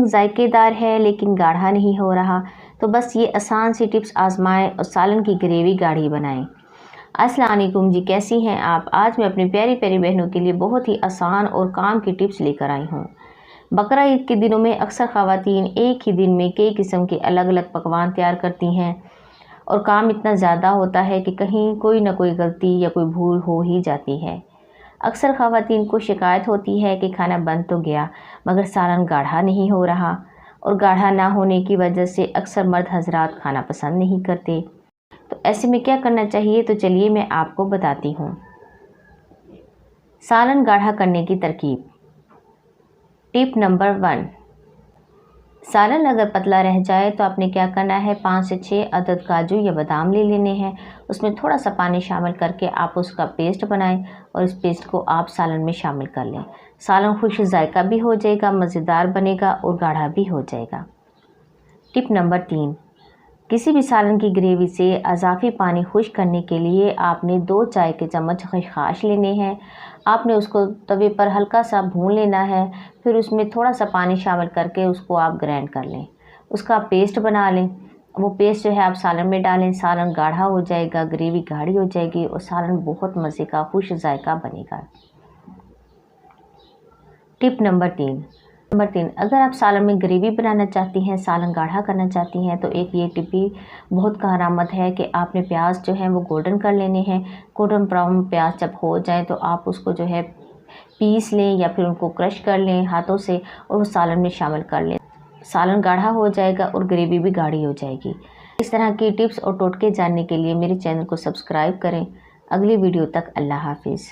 सालन जायकेदार है लेकिन गाढ़ा नहीं हो रहा, तो बस ये आसान सी टिप्स आजमाएं और सालन की ग्रेवी गाढ़ी बनाएं। अस्सलाम वालेकुम जी, कैसी हैं आप। आज मैं अपनी प्यारी प्यारी बहनों के लिए बहुत ही आसान और काम की टिप्स लेकर आई हूँ। बकरा ईद के दिनों में अक्सर ख़वातीन एक ही दिन में कई किस्म के अलग अलग पकवान तैयार करती हैं और काम इतना ज़्यादा होता है कि कहीं कोई ना कोई गलती या कोई भूल हो ही जाती है। अक्सर ख़वातीन को शिकायत होती है कि खाना बन तो गया मगर सालन गाढ़ा नहीं हो रहा, और गाढ़ा ना होने की वजह से अक्सर मर्द हजरात खाना पसंद नहीं करते। तो ऐसे में क्या करना चाहिए, तो चलिए मैं आपको बताती हूँ। सालन गाढ़ा करने की तरकीब। टिप नंबर 1, सालन अगर पतला रह जाए तो आपने क्या करना है, 5 से 6 अदद काजू या बादाम ले लेने हैं। उसमें थोड़ा सा पानी शामिल करके आप उसका पेस्ट बनाएं और इस पेस्ट को आप सालन में शामिल कर लें। सालन खुश जायका भी हो जाएगा, मज़ेदार बनेगा और गाढ़ा भी हो जाएगा। टिप नंबर 3, किसी भी सालन की ग्रेवी से अज़ाफ़ी पानी खुश करने के लिए आपने 2 चाय के चम्मच खसखस लेने हैं। आपने उसको तवे पर हल्का सा भून लेना है, फिर उसमें थोड़ा सा पानी शामिल करके उसको आप ग्राइंड कर लें, उसका पेस्ट बना लें। वो पेस्ट जो है आप सालन में डालें, सालन गाढ़ा हो जाएगा, ग्रेवी गाढ़ी हो जाएगी और सालन बहुत मज़े का खुश जायका बनेगा। टिप नंबर 3, अगर आप सालन में ग्रेवी बनाना चाहती हैं, सालन गाढ़ा करना चाहती हैं, तो एक ये टिप भी बहुत कारआमद है कि आपने प्याज जो है वो गोल्डन कर लेने हैं। गोल्डन ब्राउन प्याज जब हो जाए तो आप उसको जो है पीस लें या फिर उनको क्रश कर लें हाथों से और वो सालन में शामिल कर लें। सालन गाढ़ा हो जाएगा और ग्रेवी भी गाढ़ी हो जाएगी। इस तरह की टिप्स और टोटके जानने के लिए मेरे चैनल को सब्सक्राइब करें। अगली वीडियो तक अल्लाह हाफिज़।